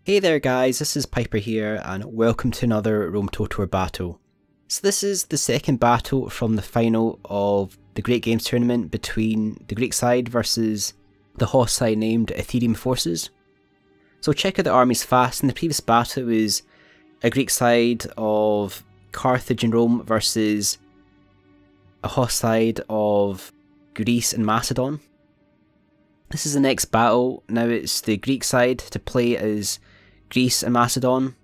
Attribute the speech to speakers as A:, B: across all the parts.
A: Hey there guys, this is Piper here and welcome to another Rome Tour battle. So this is the second battle from the final of the Great Games tournament between the Greek side versus the HoS side named Etherium Forces. So check out the armies fast. In the previous battle it was a Greek side of Carthage and Rome versus a HoS side of Greece and Macedon. This is the next battle. Now it's the Greek side to play as Greece and Macedon.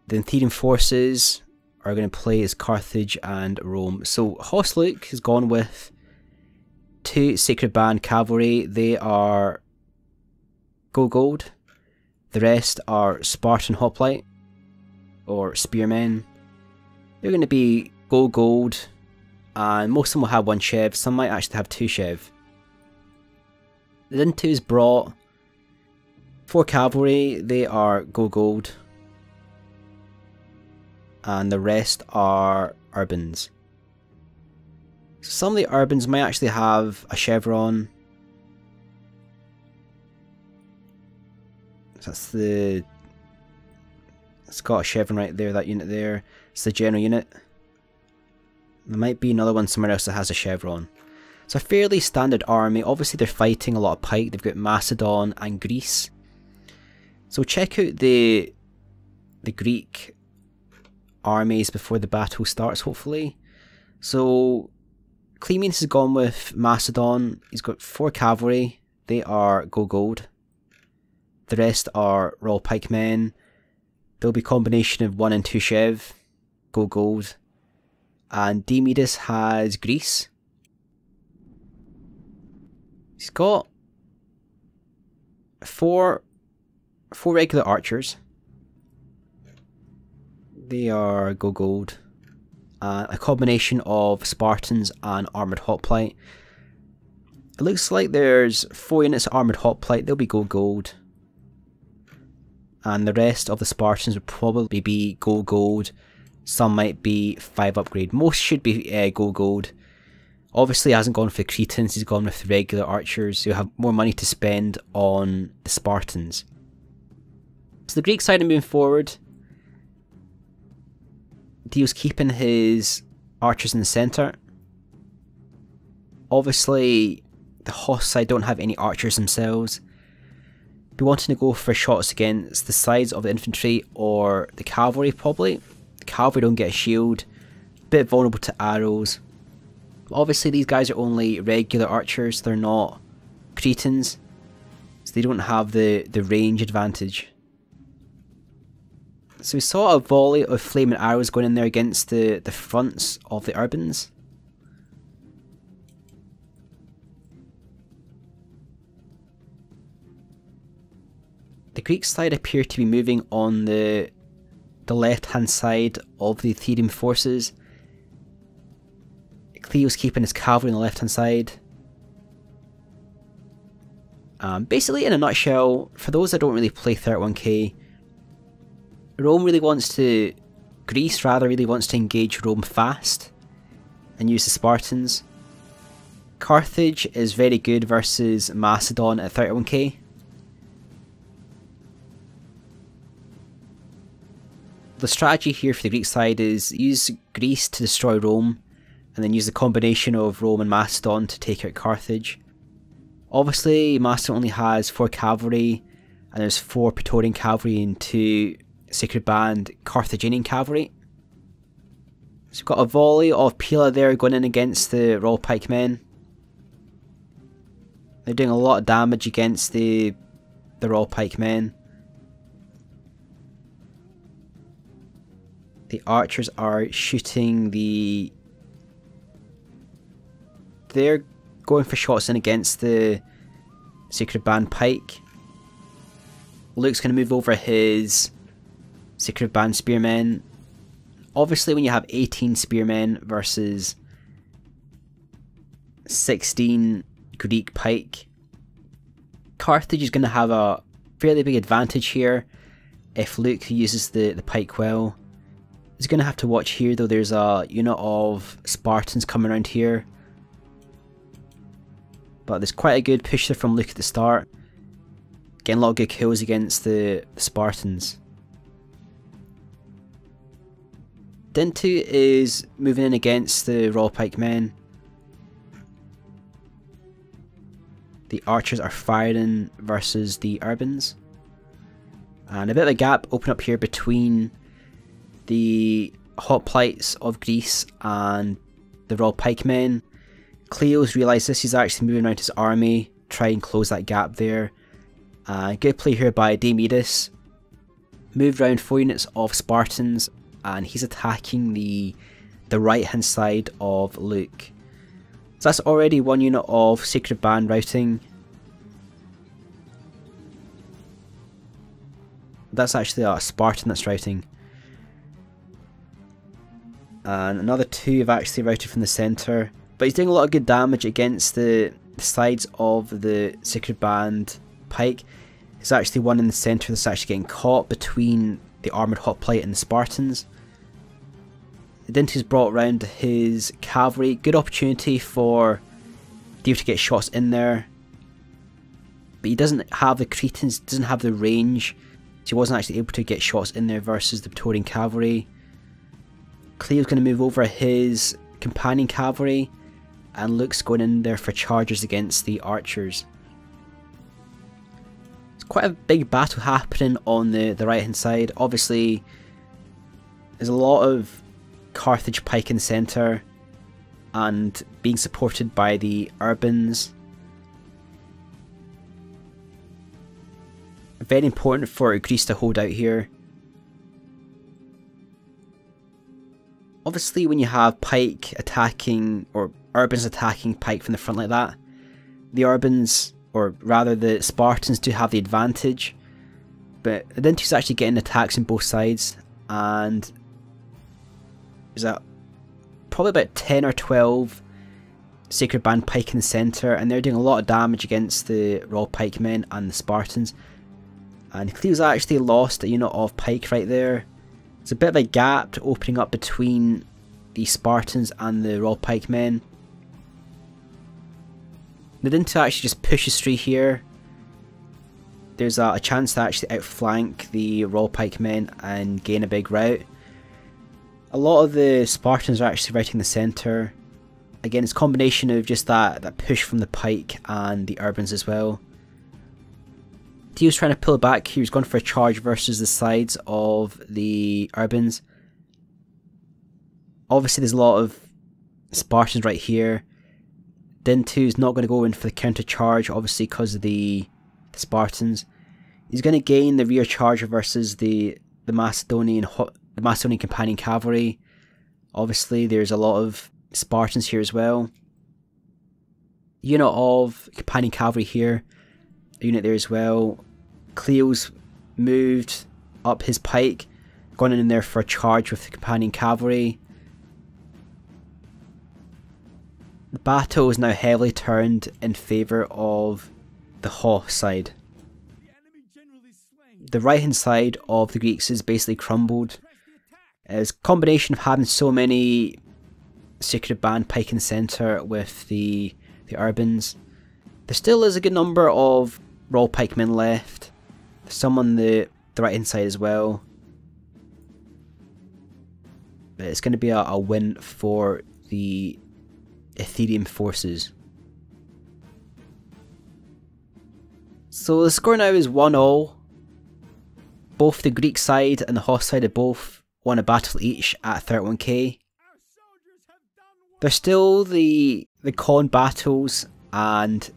A: The Etherium Forces are going to play as Carthage and Rome. So HoS Luke has gone with 2 Sacred Band Cavalry. They are gold. The rest are Spartan Hoplite or Spearmen. They're going to be gold, and most of them will have 1 Chev. Some might actually have 2 Chev. The Nidintu's brought 4 cavalry, they are gold, and the rest are urbans. So some of the urbans might actually have a chevron. So it's got a chevron right there, that unit there. It's the general unit. There might be another one somewhere else that has a chevron. It's a fairly standard army. Obviously they're fighting a lot of pike. They've got Macedon and Greece. So check out the Greek armies before the battle starts, hopefully. So Clemenes has gone with Macedon. He's got 4 cavalry. They are gold. The rest are Royal Pikemen. There'll be a combination of 1 and 2 Chev. Gold. And Diomidis has Greece. He's got 4 regular archers. They are gold. A combination of Spartans and armoured hoplite. It looks like there's 4 units of armoured hoplite. They'll be gold. And the rest of the Spartans would probably be gold. Some might be 5 upgrade. Most should be gold. Obviously he hasn't gone for the Cretans, he's gone with the regular archers who have more money to spend on the Spartans. So the Greek side are moving forward. Dio's keeping his archers in the centre. Obviously the HoS side don't have any archers themselves. Be wanting to go for shots against the sides of the infantry or the cavalry probably. The cavalry don't get a shield, a bit vulnerable to arrows. Obviously these guys are only regular archers, they're not Cretans, so they don't have the range advantage. So we saw a volley of flaming arrows going in there against the fronts of the urbans. The Greek side appear to be moving on the left hand side of the Etherium Forces. Cleo's keeping his cavalry on the left hand side. Basically in a nutshell, for those that don't really play 31k, Greece really wants to engage Rome fast and use the Spartans. Carthage is very good versus Macedon at 31k. The strategy here for the Greek side is use Greece to destroy Rome, and then use the combination of Rome and Macedon to take out Carthage. Obviously Macedon only has 4 cavalry, and there's 4 Praetorian cavalry and 2 Sacred Band Carthaginian cavalry. So we've got a volley of Pila there going in against the Royal Pikemen. They're doing a lot of damage against the Royal Pikemen. The archers are shooting They're going for shots in against the Sacred Band Pike. Luke's going to move over his Sacred Band Spearmen. Obviously when you have 18 Spearmen versus 16 Greek Pike, Carthage is going to have a fairly big advantage here if Luke uses the Pike well. He's going to have to watch here though, there's a unit of Spartans coming around here. But there's quite a good push there from Luke at the start. getting a lot of good kills against the Spartans. Nidintu is moving in against the Royal Pikemen. The archers are firing versus the urbans. And a bit of a gap open up here between the hoplites of Greece and the Royal Pikemen. Cleo's realised this, he's actually moving around his army, try and close that gap there. Good play here by Diomidis. Moved around 4 units of Spartans, and he's attacking the right hand side of Luke. So that's already 1 unit of Sacred Band routing. That's actually a Spartan that's routing. And another 2 have actually routed from the centre. But he's doing a lot of good damage against the sides of the Sacred Band pike. There's actually one in the centre that's actually getting caught between the armoured hoplite and the Spartans. Nidintu's brought round his cavalry. Good opportunity for Dio to get shots in there. But he doesn't have the Cretans, doesn't have the range. So he wasn't actually able to get shots in there versus the Praetorian cavalry. Cleo's going to move over his companion cavalry. And Luke's going in there for charges against the archers. It's quite a big battle happening on the right hand side. Obviously, there's a lot of Carthage pike in the centre and being supported by the urbans. Very important for Greece to hold out here. Obviously when you have pike attacking, or urbans attacking pike from the front like that, the urbans, or rather the Spartans, do have the advantage. But Nidintu's actually getting attacks on both sides, and there's probably about 10 or 12 Sacred Band pike in the centre, and they're doing a lot of damage against the Royal Pikemen and the Spartans. And Cleo's actually lost a unit of pike right there. There's a bit of a gap opening up between the Spartans and the Royal Pikemen. Nidintu actually just pushes through here. There's a chance to actually outflank the Royal Pikemen and gain a big rout. A lot of the Spartans are actually routing the centre. Again, it's a combination of just that push from the pike and the urbans as well. Dio's trying to pull it back. He was going for a charge versus the sides of the urbans. Obviously there's a lot of Spartans right here. Nidintu's not going to go in for the counter charge, obviously because of the Spartans. He's going to gain the rear charge versus the Macedonian companion cavalry. Obviously there's a lot of Spartans here as well. Unit of companion cavalry here. A unit there as well. Cleo's moved up his pike, gone in there for a charge with the companion cavalry. The battle is now heavily turned in favour of the HoS side. The right hand side of the Greeks is basically crumbled. It's a combination of having so many Sacred Band pike in the centre with the urbans. There still is a good number of Royal Pikemen left. There's some on the right hand side as well. But it's going to be a win for the Etherium Forces. So the score now is 1-0. Both the Greek side and the HoS side have both won a battle each at 31k. There's still the con battles and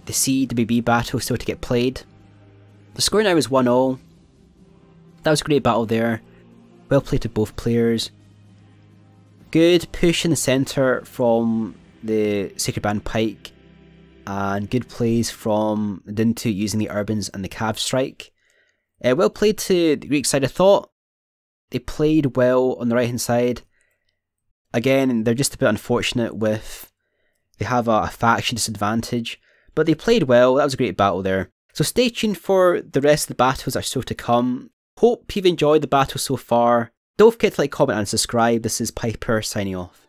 A: the CWB battle still to get played. The score now is 1-0. That was a great battle there. Well played to both players. Good push in the centre from the Sacred Band pike. And good plays from Nidintu using the urbans and the cav strike. Well played to the Greek side, I thought. They played well on the right hand side. Again, they're just a bit unfortunate with, they have a faction disadvantage. But they played well. That was a great battle there. So stay tuned for the rest of the battles that are still to come. Hope you've enjoyed the battle so far. Don't forget to like, comment and subscribe. This is Piper signing off.